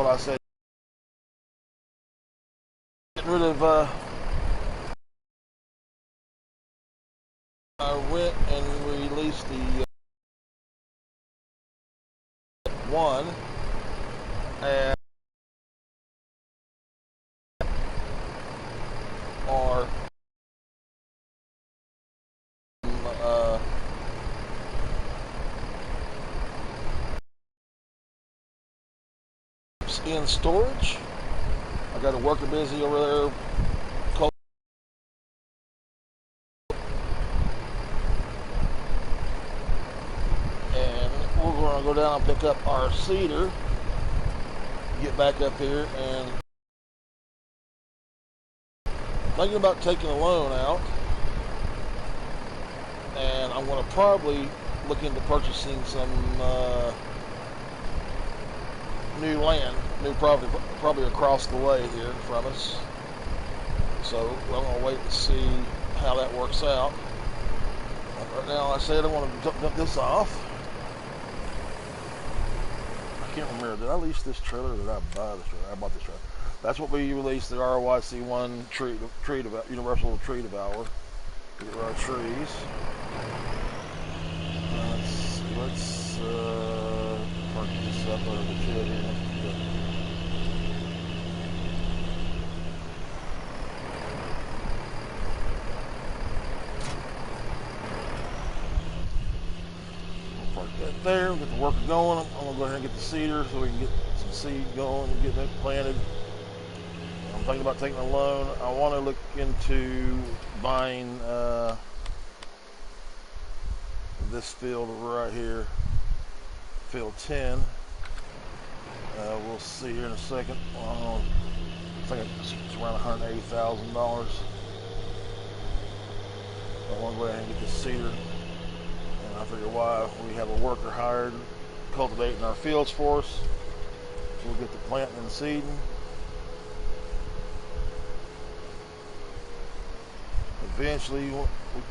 what I said. Getting rid of, I went and released the one, and are in storage. I got a worker busy over there. And we're going to go down and pick up our cedar, get back up here, and thinking about taking a loan out. And I'm going to probably look into purchasing some new land, new property, probably across the way here from us. So we're going to wait and see how that works out. Right now, like I said, I want to dump this off. I can't remember, did I lease this trailer or did I buy this trailer? I bought this trailer. That's what we released, the RYC1 universal tree devourer. Get rid of our trees. Let's park this up over the field here. We'll park that there, get the worker going. I'm going to go ahead and get the cedar so we can get some seed going and get that planted. I'm thinking about taking a loan. I want to look into buying this field right here, field 10. We'll see here in a second. I think it's around $180,000. I want to go ahead and get this cedar, and I figure why we have a worker hired cultivating our fields for us. We'll get the planting and seeding. Eventually,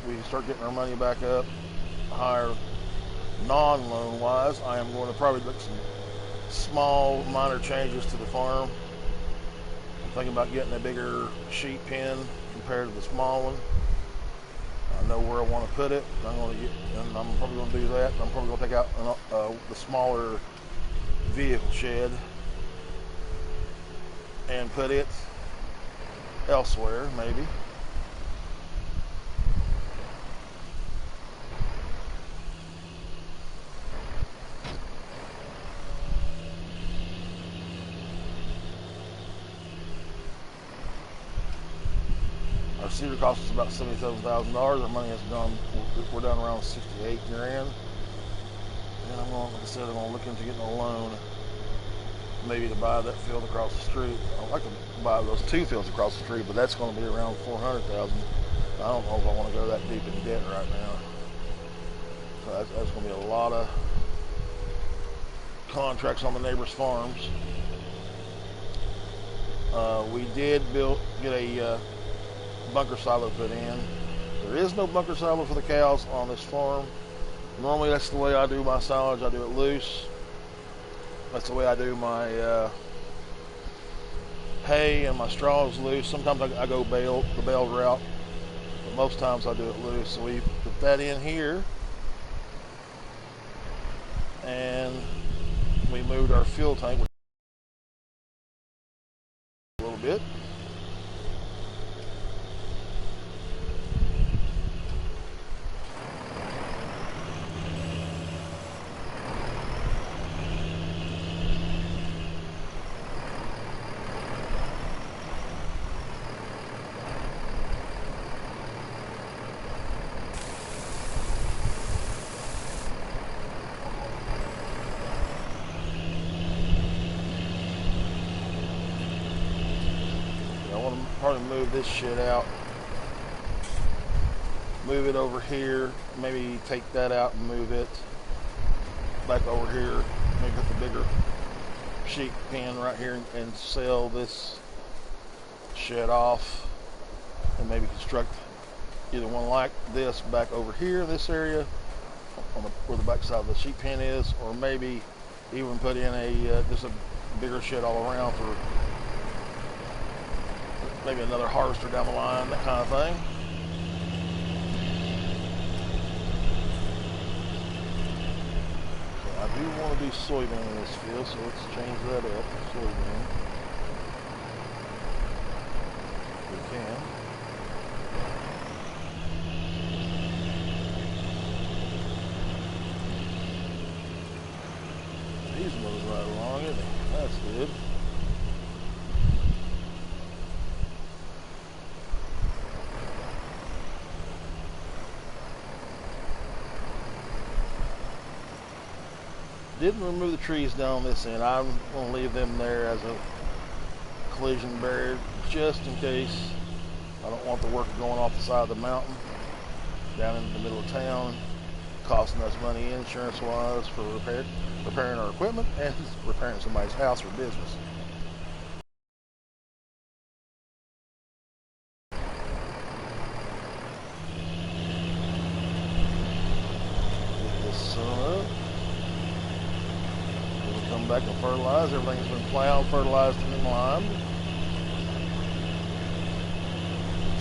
we start getting our money back up higher, non-loan wise. I am going to probably look some small minor changes to the farm. I'm thinking about getting a bigger sheep pen compared to the small one. I know where I want to put it. I'm probably going to do that. I'm probably going to take out the smaller vehicle shed and put it elsewhere, maybe. Cedar cost us about $77,000. Our money has gone, we're down around 68 grand. And I'm going, like I said, I'm going to look into getting a loan, maybe to buy that field across the street. I'd like to buy those two fields across the street, but that's going to be around $400,000. I don't know if I want to go that deep in debt right now. So that's going to be a lot of contracts on the neighbors' farms. We did get a bunker silo put in. There is no bunker silo for the cows on this farm. Normally that's the way I do my silage. I do it loose. That's the way I do my hay and my straws loose. Sometimes I go the bale route, but most times I do it loose. So we put that in here, and we moved our fuel tank a little bit. Probably move this shit out, move it over here, maybe take that out and move it back over here, maybe put the bigger sheep pen right here and sell this shed off, and maybe construct either one like this back over here, this area on where the back side of the sheep pen is, or maybe even put in just a bigger shed all around for maybe another harvester down the line, that kind of thing. So I do want to do soybean in this field, so let's change that up to soybean. If we can. He's moving right along, isn't he? That's good. Didn't remove the trees down this end. I'm going to leave them there as a collision barrier just in case. I don't want the work going off the side of the mountain down into the middle of town, costing us money insurance wise for repairing our equipment and repairing somebody's house or business. Get this sun up. We'll come back and fertilize. Everything's been plowed, fertilized, and limed.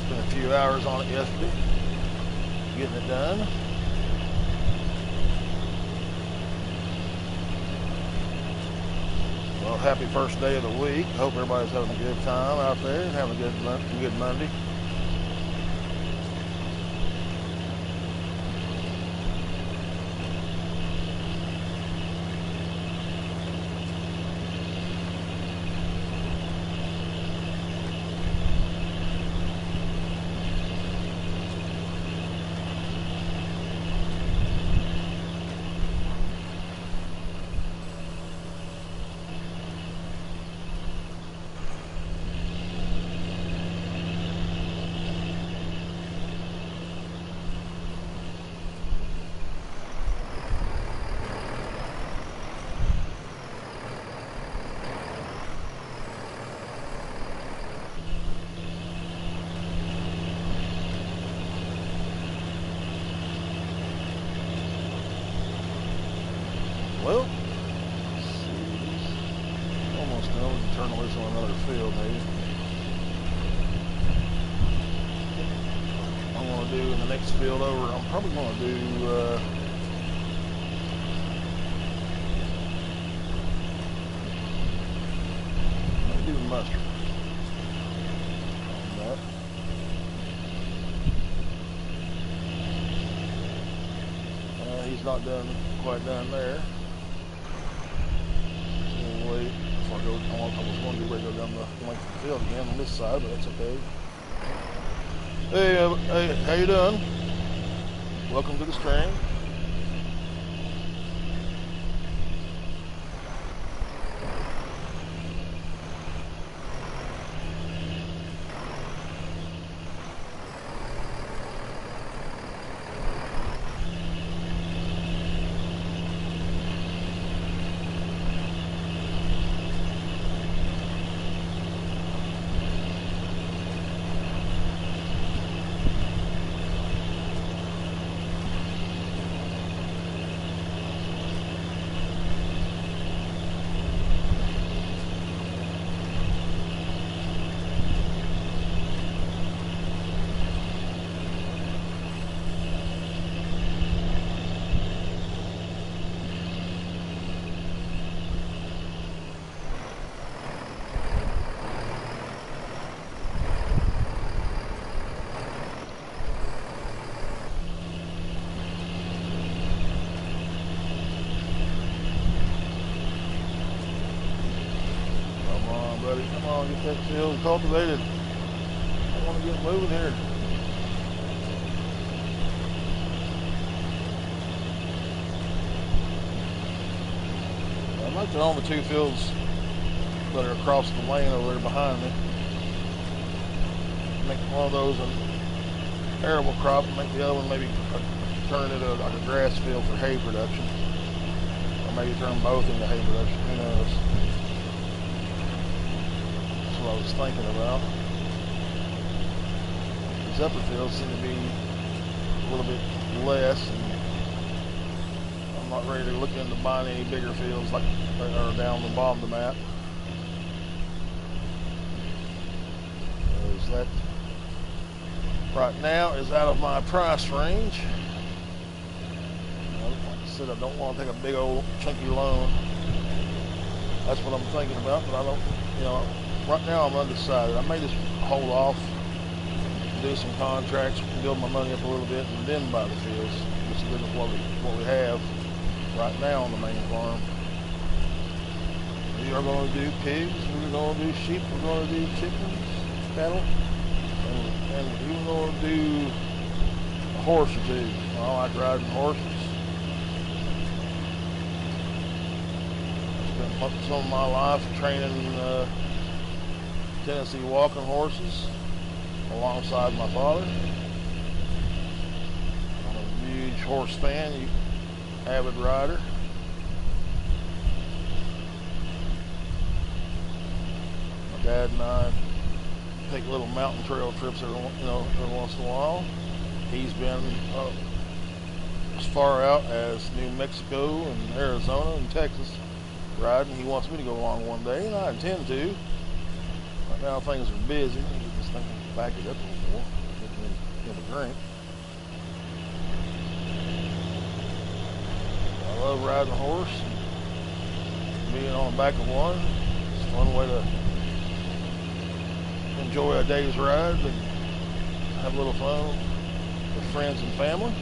Spent a few hours on it yesterday, getting it done. Well, happy first day of the week. Hope everybody's having a good time out there and having a good Monday. Well, let's see. Almost done. We can turn loose on another field, maybe. I'm going to do in the next field over, I'm probably going to do mustard. He's not quite done there. Wait, before I go, I was going to be ready to go down the length of the field again on this side, but that's okay. Hey, how you doing? Welcome to the stream. Come on, get that field cultivated. I want to get moving here. I'd like to own the two fields that are across the lane over there behind me. Make one of those an arable crop and make the other one maybe turn it into like a grass field for hay production. Or maybe turn both into hay production, who knows. What I was thinking about. These upper fields seem to be a little bit less, and I'm not ready to look into buying any bigger fields like are down the bottom of the map. that right now is out of my price range. Like I said, I don't want to take a big old chunky loan. That's what I'm thinking about, but I don't, right now I'm undecided. I may just hold off, do some contracts, build my money up a little bit, and then buy the fields. Just live with what we have right now on the main farm. We are going to do pigs, we're going to do sheep, we're going to do chickens, cattle, and we're going to do a horse or two. I like riding horses. I spent some of my life training Tennessee walking horses alongside my father. I'm a huge horse fan, avid rider. My dad and I take little mountain trail trips every once in a while. He's been as far out as New Mexico and Arizona and Texas riding. He wants me to go along one day, and I intend to. Right now things are busy. I just think I can back it up a little more. Get a drink. I love riding a horse. Being on the back of one. It's a fun way to enjoy a day's ride and have a little fun with friends and family.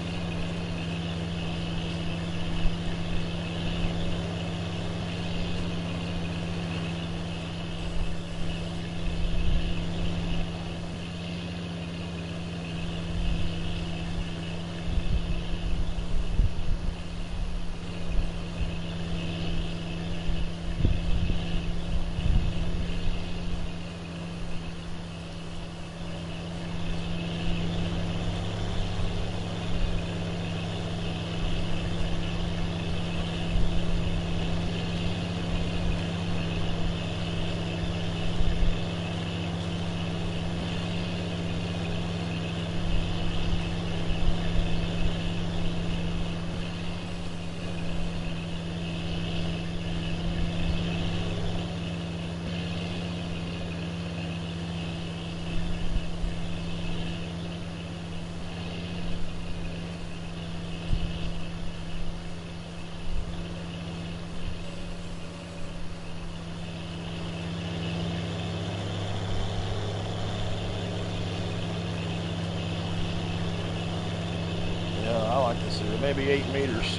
I like this here. Maybe 8 meters.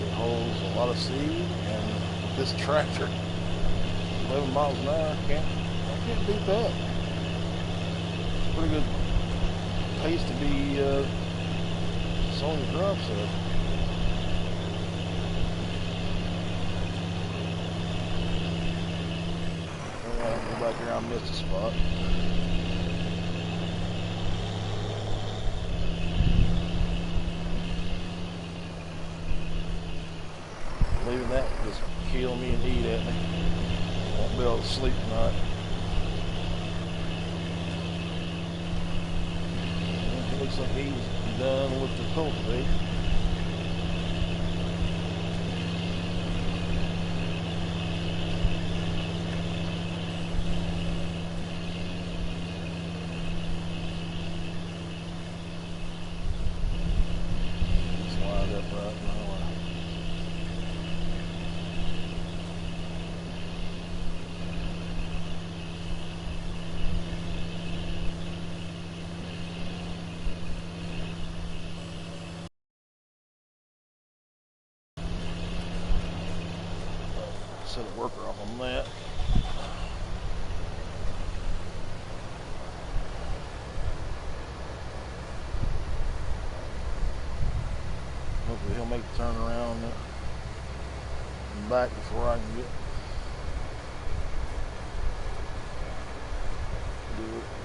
It holds a lot of seed, and this tractor, 11 miles an hour, I can't beat that. It's a pretty good pace to be sowing your crops at. Go back here, I missed a spot. Leaving that will just kill me and eat at me. Won't be able to sleep tonight. It looks like he's done with the cultivate. It's lined up right now. Set a worker off on that. Hopefully he'll make the turn around and back before I can do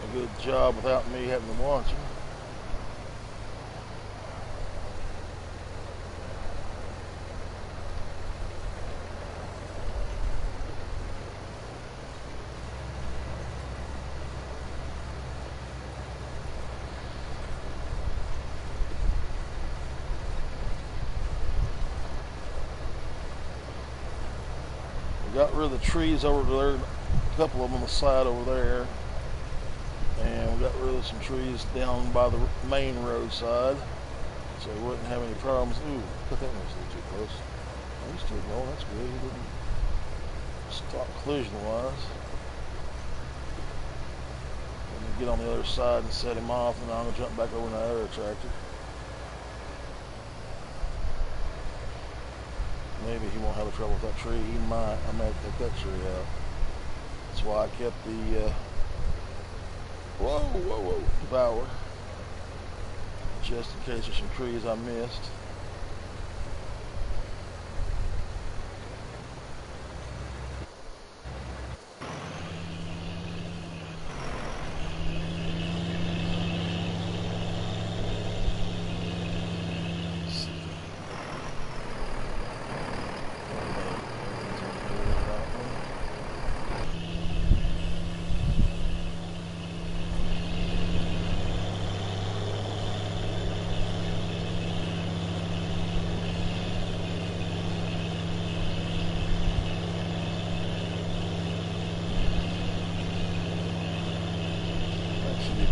a good job without me having to watch him. Got rid of the trees over there, a couple of them on the side over there. And we got rid of some trees down by the main roadside, so we wouldn't have any problems. Ooh, I think that's a little too close. Oh, he's still going, that's good. He didn't stop collision-wise. Let me get on the other side and set him off, and I'm going to jump back over in that other tractor. Maybe he won't have a trouble with that tree. He might. I may have to take that tree out. That's why I kept the devour, just in case there's some trees I missed.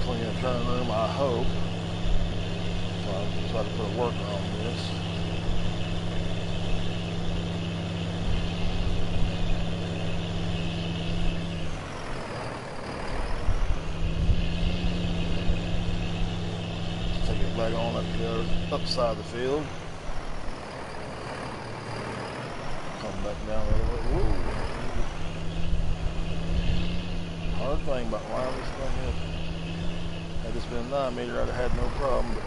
Clean the turn room, I hope. So I'll try to put a worker on this. Just take it back on up the other upside of the field. Come back down the other way. Whoa. Hard thing about lining this thing up. Had this been a 9-meter, I'd have had no problem. But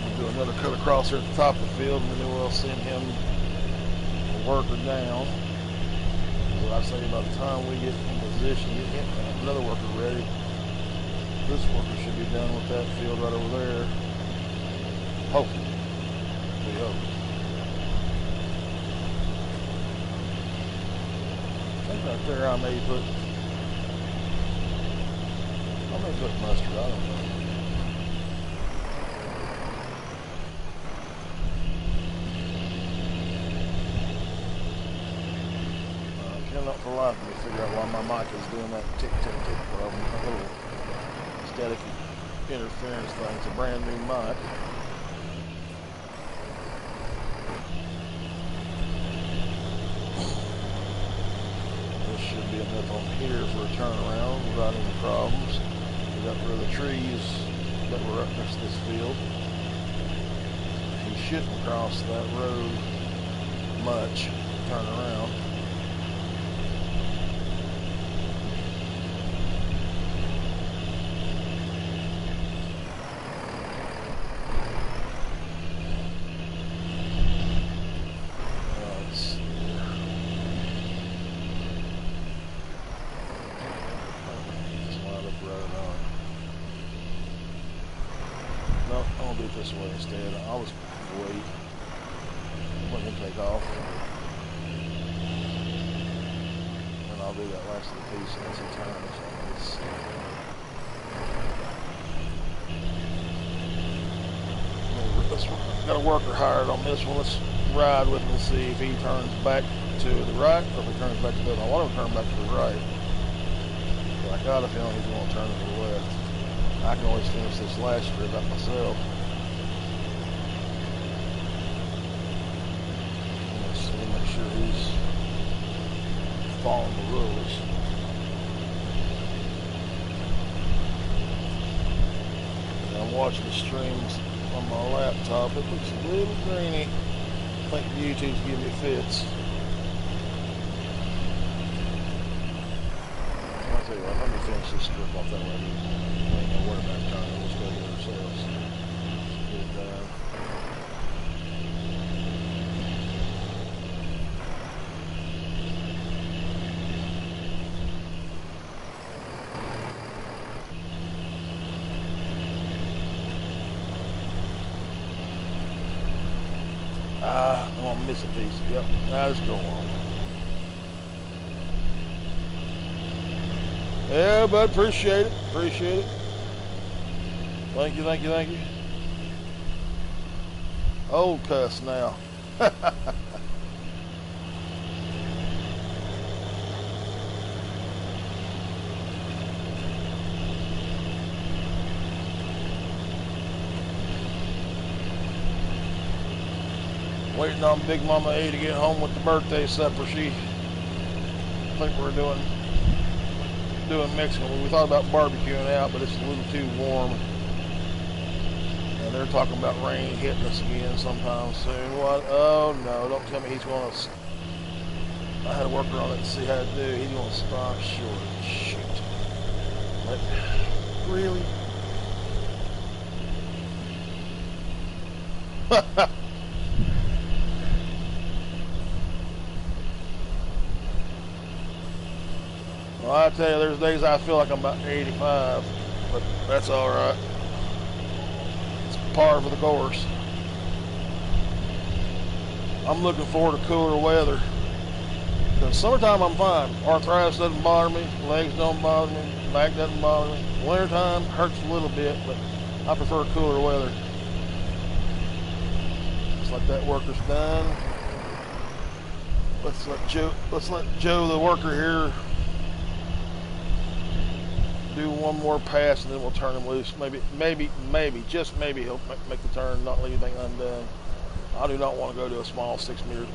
we'll do another cut across here at the top of the field, and then we'll send him a worker down. What I say, by the time we get in position, get him another worker ready. This worker should be done with that field right over there. Hopefully. We hope. I think right there I may put mustard, I don't know. I cannot for life of me figure out why my mic is doing that tick tick tick problem. A little static interference thing. It's a brand new mic. This should be enough on here for a turnaround without any problems. We got rid of the trees that were up next to this field. He shouldn't cross that road much. Turn around. No, I'll do it this way instead. I'll just wait. Let him take off. And I'll do that last little piece as he turns on this. Got a worker hired on this one. Let's ride with him and see if he turns back to the right or if he turns back to the left. I want him to turn back to the right. But I got a feeling he's going to turn to the left. I can always finish this last strip out myself. Let's see, make sure he's following the rules. And I'm watching the streams on my laptop. It looks a little grainy. I think YouTube's giving me fits. I'll tell you what, let me finish this strip off that way. Ain't no worry about turning. Let's go get it ourselves. Get it done. I'm gonna miss a piece. Yep. Now let's go on. Yeah, bud, appreciate it. Appreciate it. Thank you, thank you, thank you. Old cuss now. Waiting on Big Mama A to get home with the birthday supper. I think we're doing Mexican. We thought about barbecuing out, but it's a little too warm. And they're talking about rain hitting us again sometime soon. What? Oh no, don't tell me he's going to. I had a worker on it to see how to do. He's going to stop short. Shoot. But, really? Well, I tell you, there's days I feel like I'm about 85, but that's all right. It's par for the course. I'm looking forward to cooler weather. Because summertime I'm fine. Arthritis doesn't bother me, legs don't bother me, back doesn't bother me. Wintertime hurts a little bit, but I prefer cooler weather. Looks like that worker's done. Let's let Joe the worker here do one more pass, and then we'll turn him loose. Maybe, just maybe he'll make the turn, not leave anything undone. I do not want to go to a small 6-meter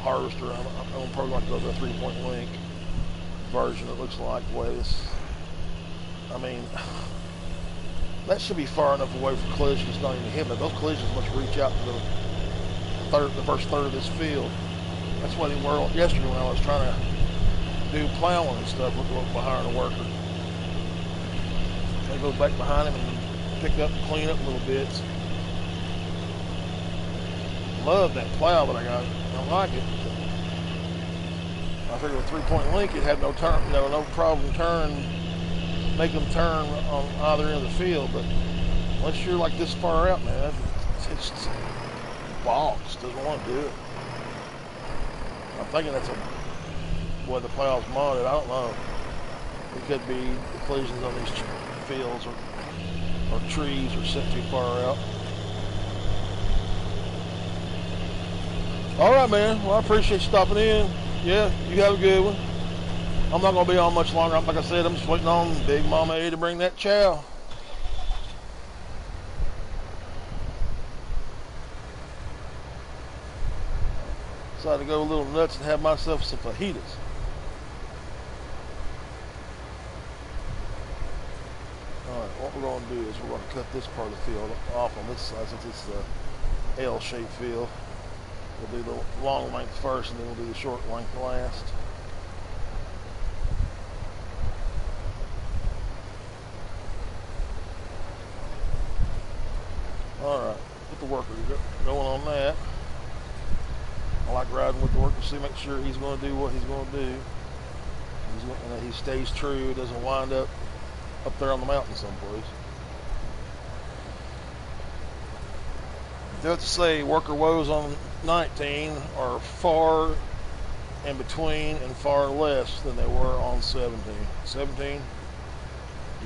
harvester. I'm probably going to go to a 3-point link version. It looks like the way this. I mean, that should be far enough away for collisions not even hit, but those collisions must reach out to the first third of this field. That's why they were yesterday when I was trying to do plowing and stuff, look behind the worker. I go back behind him and pick up and clean up little bits. Love that plow that I got. I don't like it. I figured with 3-point link, it had no problem make them turn on either end of the field. But unless you're like this far out, man, it's bogs. Doesn't want to do it. I'm thinking that's the plow's modded. I don't know. It could be the collisions on these fields or trees are set too far out. All right, man. Well, I appreciate you stopping in. Yeah, you have a good one. I'm not going to be on much longer. Like I said, I'm just waiting on Big Mama A to bring that chow. Decided to go a little nuts and have myself some fajitas. Alright, what we're going to do is we're going to cut this part of the field off on this side since it's the L-shaped field. We'll do the long length first and then we'll do the short length last. Alright, get the worker going on that. I like riding with the worker to make sure he's going to do what he's going to do. And that he stays true, doesn't wind up there on the mountain someplace. Do have to say worker woes on 19 are far in between and far less than they were on 17. 17,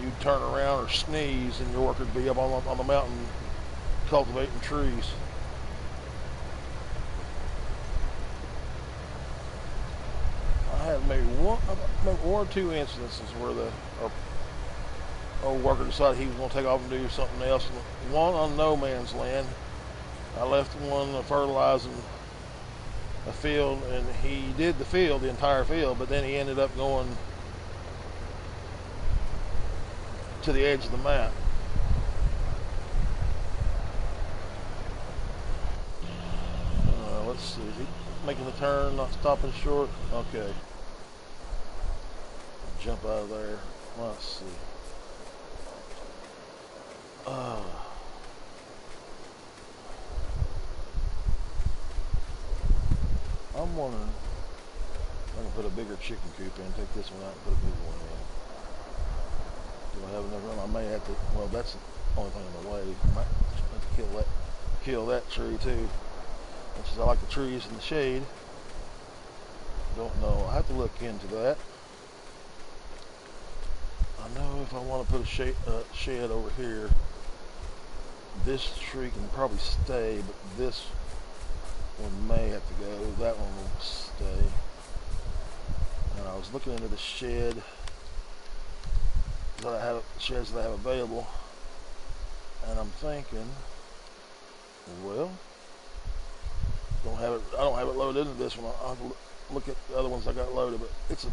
you'd turn around or sneeze and your worker would be up on the mountain cultivating trees. I had maybe one or two instances where the old worker decided he was going to take off and do something else. One on no man's land. I left one fertilizing a field, and he did the entire field, but then he ended up going to the edge of the map. Let's see, is he making the turn, not stopping short? Okay. Jump out of there. Let's see. I'm wondering if I can put a bigger chicken coop in, take this one out and put a bigger one in. Do I have enough room? I may have to, well, that's the only thing in the way. I might have to kill that tree too. Which is, I like the trees in the shade. Don't know. I have to look into that. I know if I want to put a shed over here, this tree can probably stay, but this one may have to go. That one will stay. And I was looking into the sheds that I have available, and I'm thinking, well, I don't have it loaded into this one. I'll have to look at the other ones I got loaded, but it's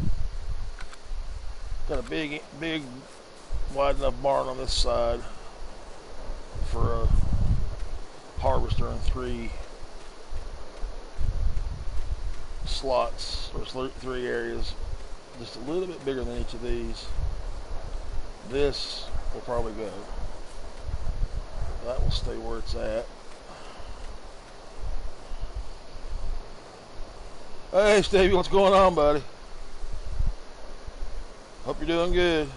got a big wide enough barn on this side for a harvester and 3 slots, or 3 areas, just a little bit bigger than each of these. This will probably go. That will stay where it's at. Hey Stevie, what's going on, buddy? Hope you're doing good.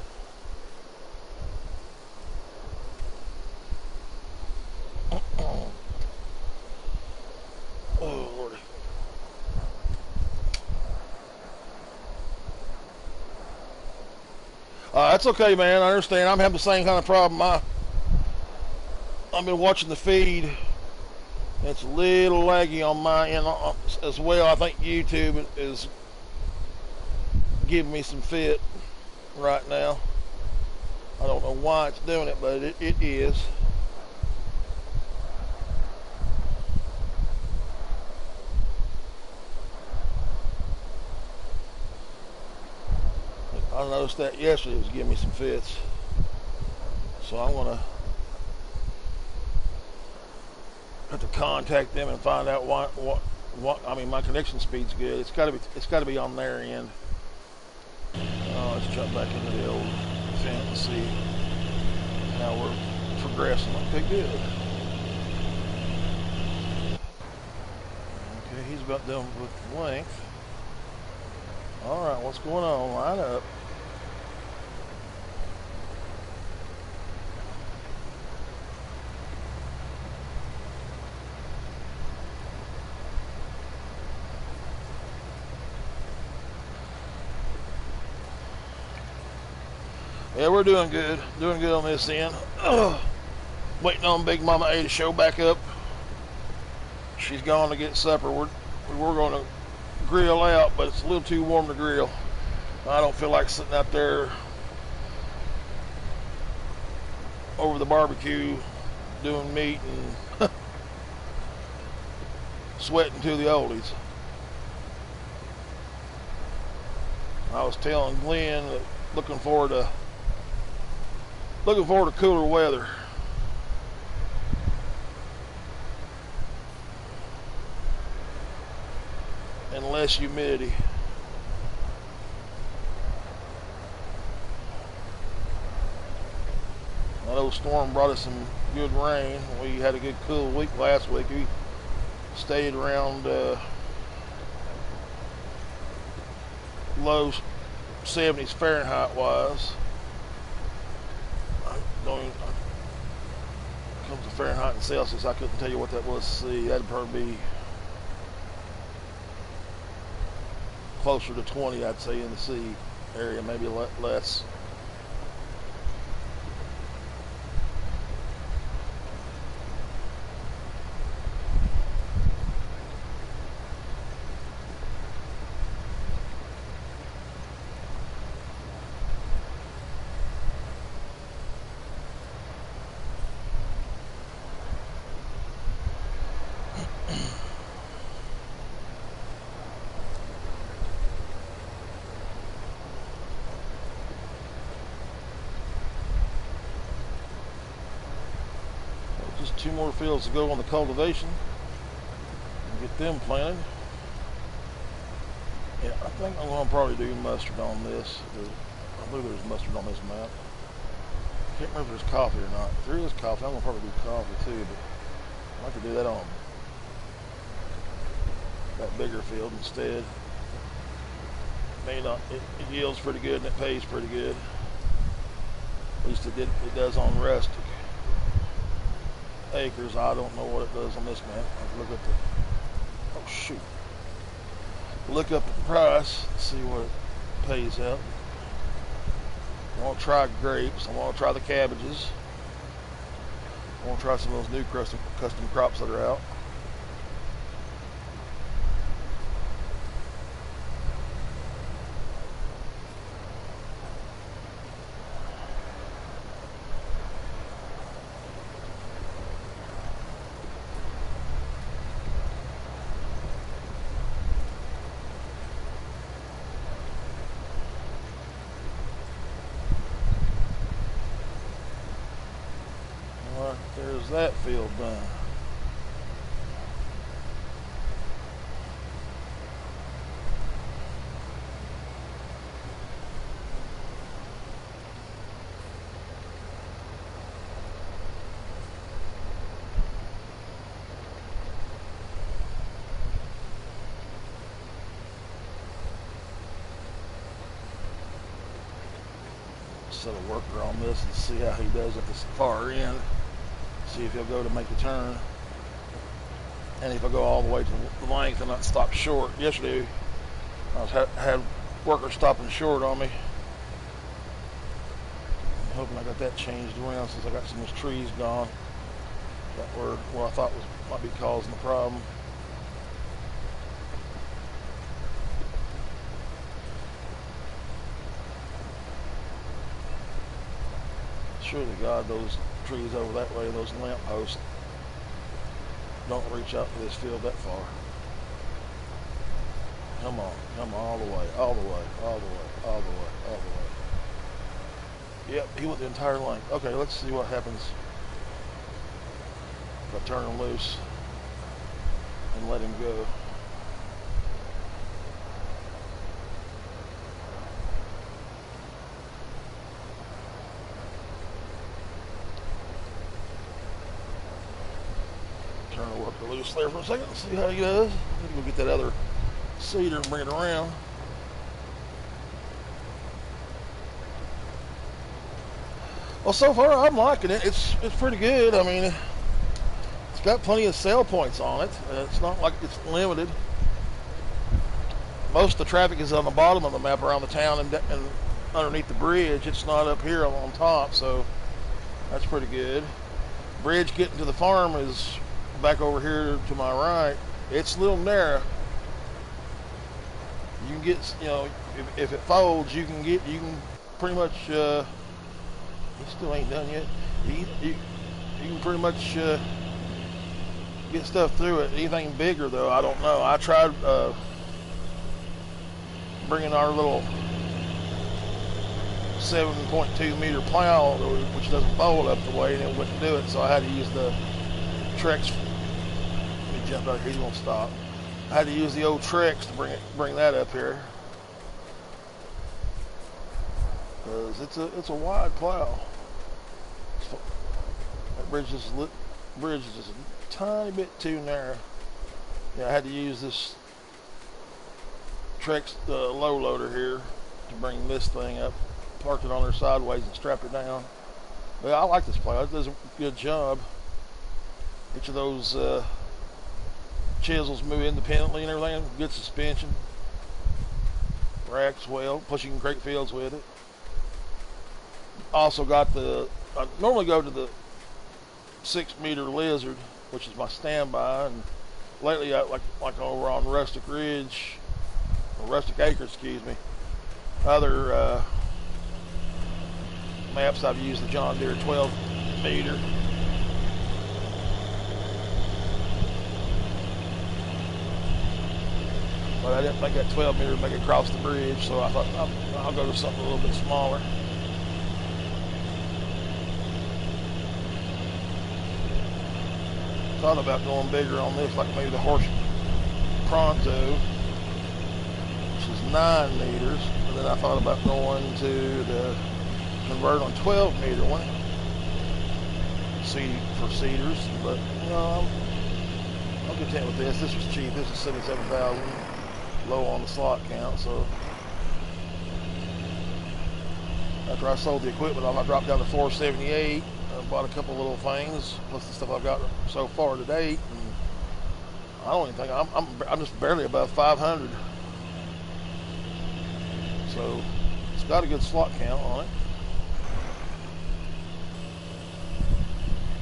Oh Lordy. That's okay, man. I understand. I'm having the same kind of problem. I've been watching the feed. It's a little laggy on my end as well. I think YouTube is giving me some fit right now. I don't know why it's doing it, but it is. I noticed that yesterday. It was giving me some fits. So I'm going to have to contact them and find out what I mean, my connection speed's good. It's got to be on their end. Oh, let's jump back into the old fence and see how we're progressing. Okay, good. Okay, he's about done with length. All right, what's going on? Line up. Yeah, we're doing good. Doing good on this end. Waiting on Big Mama A to show back up. She's gone to get supper. We're going to grill out, but it's a little too warm to grill. I don't feel like sitting out there over the barbecue doing meat and sweating to the oldies. I was telling Glenn that looking forward to cooler weather. And less humidity. That old storm brought us some good rain. We had a good cool week last week. We stayed around low 70s Fahrenheit wise. Comes to Fahrenheit and Celsius, I couldn't tell you what that was. See, that'd probably be closer to 20, I'd say, in the sea area, maybe less. Just 2 more fields to go on the cultivation and get them planted. Yeah, I think I'm going to probably do mustard on this. I believe there's mustard on this map. I can't remember if there's coffee or not. If there is coffee, I'm going to probably do coffee too, but I like to do that on that bigger field instead. It yields pretty good and it pays pretty good. At least it does on rustic acres. I don't know what it does on this map. I have to look up look up the price, see what it pays out. want to try grapes. I want to try the cabbages. I want to try some of those new custom crops that are out. There's that field done. Set a worker on this and see how he does at the far end. See if he'll go to make the turn, and if I go all the way to the length and not stop short. Yesterday I had workers stopping short on me. I'm hoping I got that changed around since I got some of those trees gone that were where I thought might be causing the problem. Sure to God those trees over that way, those lamp posts, don't reach out to this field that far. Come on, all the way, all the way, all the way, all the way, all the way. Yep, he went the entire length. Okay, let's see what happens if I turn him loose and let him go. Turn the worker loose there for a second and see how he does. Maybe we'll get that other cedar and bring it around. Well, so far I'm liking it. It's pretty good. I mean, it's got plenty of sell points on it. It's not like it's limited. Most of the traffic is on the bottom of the map around the town and underneath the bridge. It's not up here on top, so that's pretty good. Bridge getting to the farm is back over here to my right. It's a little narrow. You can get, you know, if it folds, you can pretty much, he still ain't done yet. You can pretty much get stuff through it. Anything bigger though, I don't know. I tried bringing our little 7.2 meter plow, which doesn't fold up the way, and it wouldn't do it, so I had to use the Trex. Let me jump out here, he won't stop. I had to use the old Trex to bring that up here, because it's a wide plow. That bridge is just a tiny bit too narrow. Yeah, I had to use this Trex low loader here to bring this thing up. Parked it on there sideways and strapped it down. But I like this plow. It does a good job. Each of those chisels move independently and everything. Good suspension. Racks well. Pushing great fields with it. Also got I normally go to the 6 meter Lizard, which is my standby, and lately I like over on Rustic Ridge, or Rustic Acres, excuse me. Other maps I've used the John Deere 12 meter. But I didn't think that 12 meter would make it cross the bridge, so I thought I'll go to something a little bit smaller. Thought about going bigger on this, like maybe the Horse Pronto, which is 9 meters. And then I thought about going to the convert on 12 meter one, for cedars. But you know, I'm content with this. This was cheap. This is 77,000, low on the slot count. So after I sold the equipment off, I dropped down to 478. I bought a couple little things, plus the stuff I've got so far to date. And I don't even think I'm just barely above 500. So it's got a good slot count on it.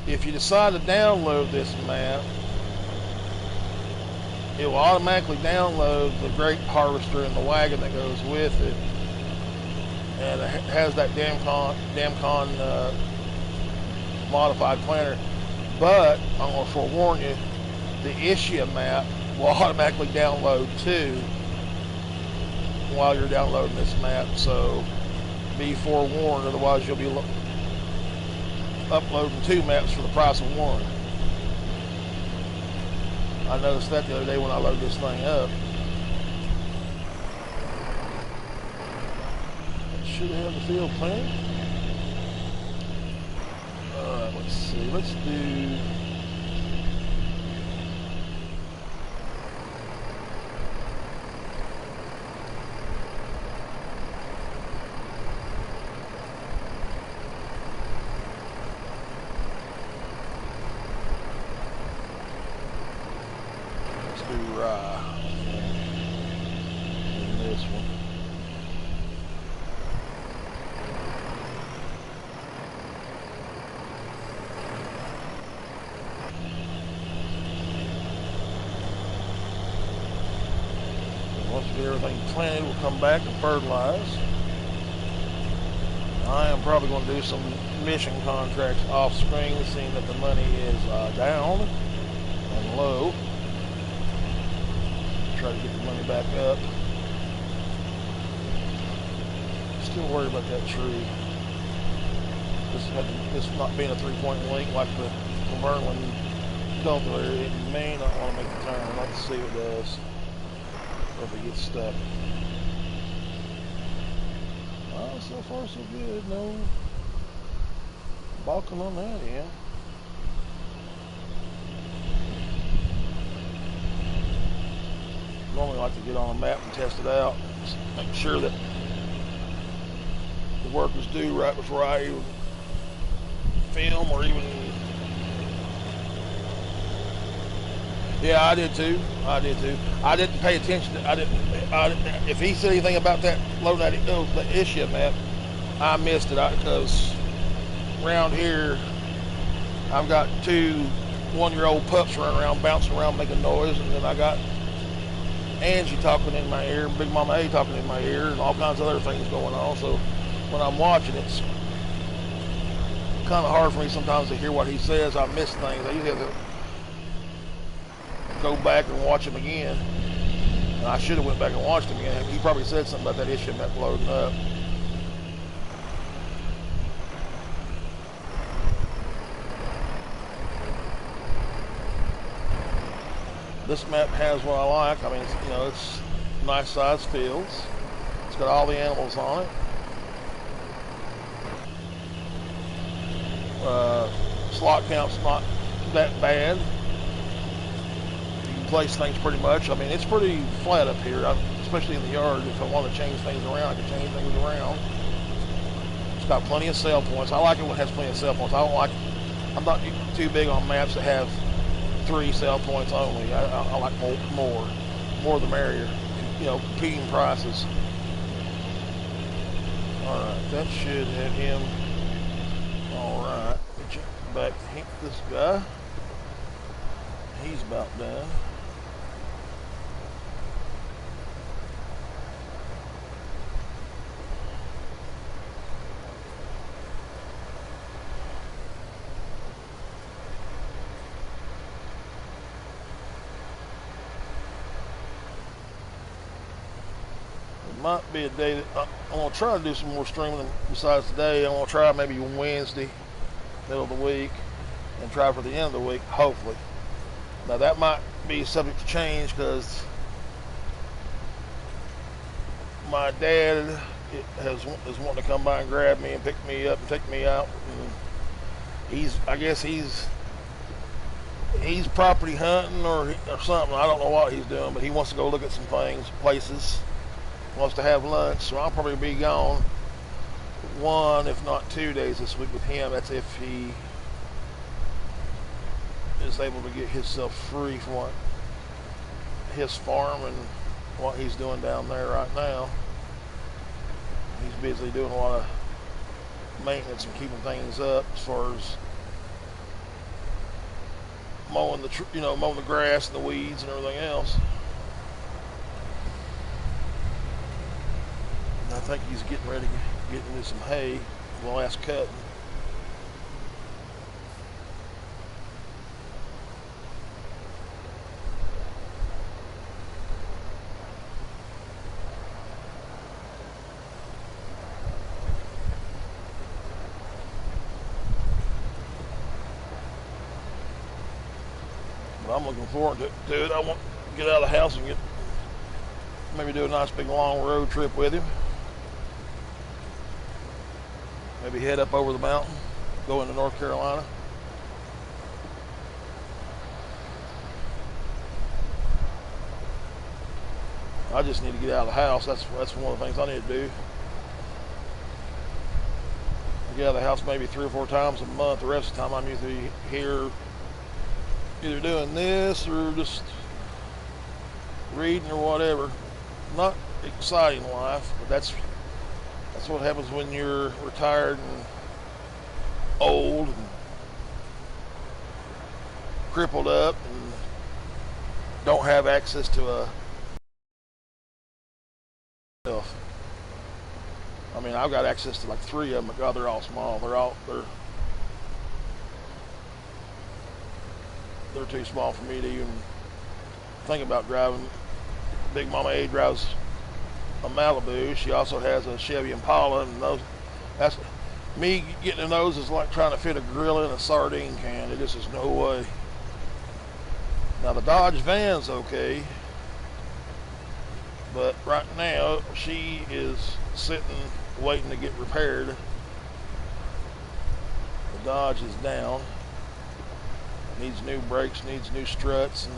if you decide to download this map, it will automatically download the grape harvester and the wagon that goes with it, and it has that Damcon modified planter. But I'm going to forewarn you, the issue map will automatically download too while you're downloading this map, so be forewarned, otherwise you'll be uploading 2 maps for the price of 1. I noticed that the other day when I loaded this thing up. Should have the field planted. Alright, let's see. Let's do... rye in this one. Once we get everything planted, we'll come back and fertilize. I am probably going to do some mission contracts off screen, seeing that the money is down and low. Try to get the money back up. Still worried about that tree. This not being a 3-point link like the Cumberland cultivator, it may not want to make the turn. Let's see what it does. Or if it gets stuck. Oh, so far so good. No balking on that end. Normally like to get on a map and test it out, just make sure that the work is due right before I even film or even... Yeah, I did too. I didn't pay attention to, if he said anything about that loading the issue map, I missed it, because around here I've got 2 one-year-old pups running around, bouncing around, making noise, and then I got Angie talking in my ear, Big Mama A talking in my ear, and all kinds of other things going on. So when I'm watching, it's kind of hard for me sometimes to hear what he says. I miss things. I usually have to go back and watch him again. And I should have went back and watched him again. He probably said something about that issue map loading up. This map has what I like. I mean, it's nice sized fields. It's got all the animals on it. Slot count's not that bad. You can place things pretty much. I mean, it's pretty flat up here, especially in the yard. If I want to change things around, I can change things around. It's got plenty of sale points. I like it when it has plenty of sale points. I'm not too big on maps that have 3 sale points only. I like more the merrier. Competing prices. All right, that should have him. All right, check back this guy. He's about done. Might be a day that I'm going to try to do some more streaming besides today. I'm going to try maybe Wednesday, middle of the week, and try for the end of the week, hopefully. Now that might be subject to change because my dad is wanting to come by and grab me and pick me up and take me out. And I guess he's property hunting or something. I don't know what he's doing, but he wants to go look at some things, places. Wants to have lunch, so I'll probably be gone 1, if not 2 days this week with him. That's if he is able to get himself free from his farm and what he's doing down there right now. He's busy doing a lot of maintenance and keeping things up as far as mowing mowing the grass and the weeds and everything else. And I think he's getting ready to get into some hay for the last cut. I'm looking forward to it. I want to get out of the house and maybe do a nice big long road trip with him. Maybe head up over the mountain, go into North Carolina. I just need to get out of the house. That's one of the things I need to do. I get out of the house maybe 3 or 4 times a month. The rest of the time I'm usually here either doing this or just reading or whatever. Not exciting life, but that's what happens when you're retired and old and crippled up and don't have access to a self. I mean, I've got access to like 3 of them, but God, they're all small. They're too small for me to even think about driving. Big Mama A drives a Malibu. She also has a Chevy Impala, and that's me getting in those is like trying to fit a gorilla in a sardine can. It just is no way. Now the Dodge Van's okay, but right now she is sitting waiting to get repaired. The Dodge is down. Needs new brakes, needs new struts, and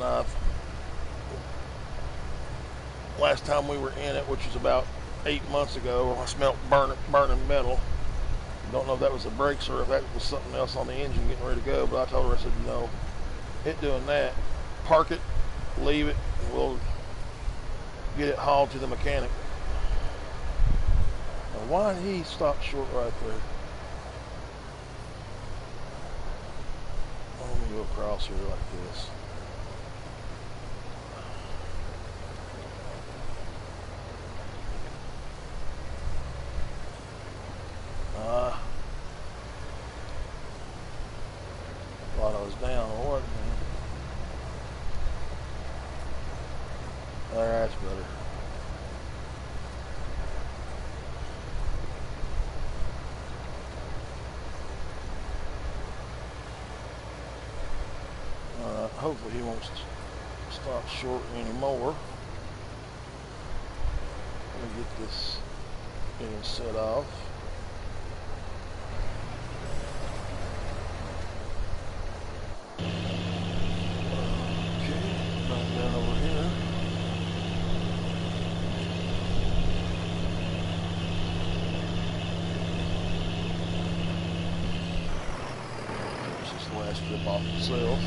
last time we were in it, which was about 8 months ago, I smelled burning metal. Don't know if that was the brakes or if that was something else on the engine getting ready to go, but I told her, I said, no, it doing that. Park it, leave it, and we'll get it hauled to the mechanic. Now, why did he stop short right there? Let me go across here like this. Thought I was down or what, man. That's better. Hopefully he won't stop short anymore. Let me get this thing set off. Okay, back down over here. There's this last strip off itself.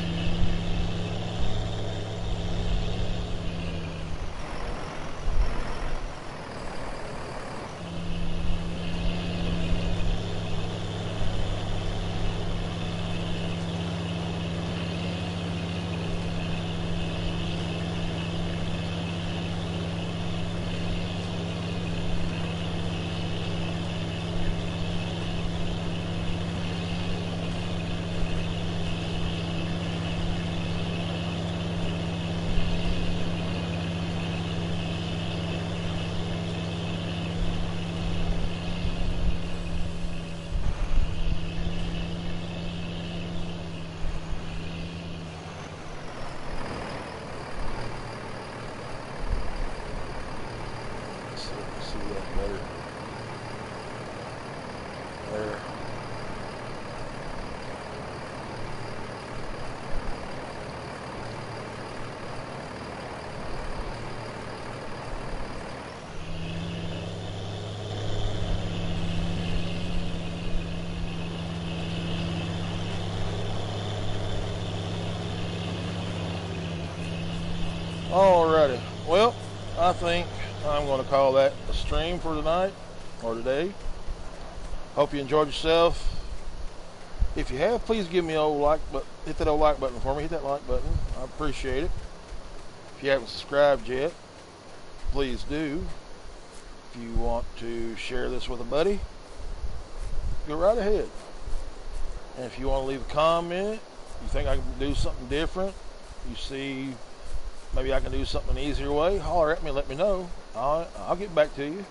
See that better. There. Alrighty. Well, I think I'm going to call that a stream for tonight or today. Hope you enjoyed yourself. If you have, please give me a old like button. Hit that old like button for me. Hit that like button. I appreciate it. If you haven't subscribed yet, please do. If you want to share this with a buddy, go right ahead. And if you want to leave a comment, you think I can do something different, you see maybe I can do something an easier way, holler at me and let me know. I'll get back to you.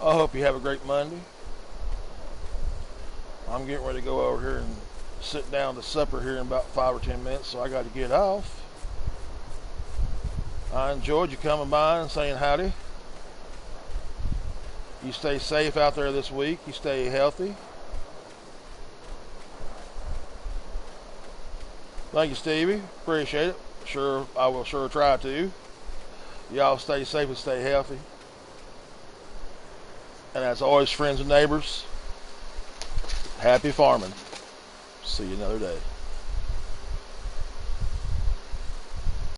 I hope you have a great Monday. I'm getting ready to go over here and sit down to supper here in about 5 or 10 minutes, so I got to get off. I enjoyed you coming by and saying howdy. You stay safe out there this week. You stay healthy. Thank you, Stevie. Appreciate it. I will sure try to. Y'all stay safe and stay healthy. And as always, friends and neighbors, happy farming. See you another day.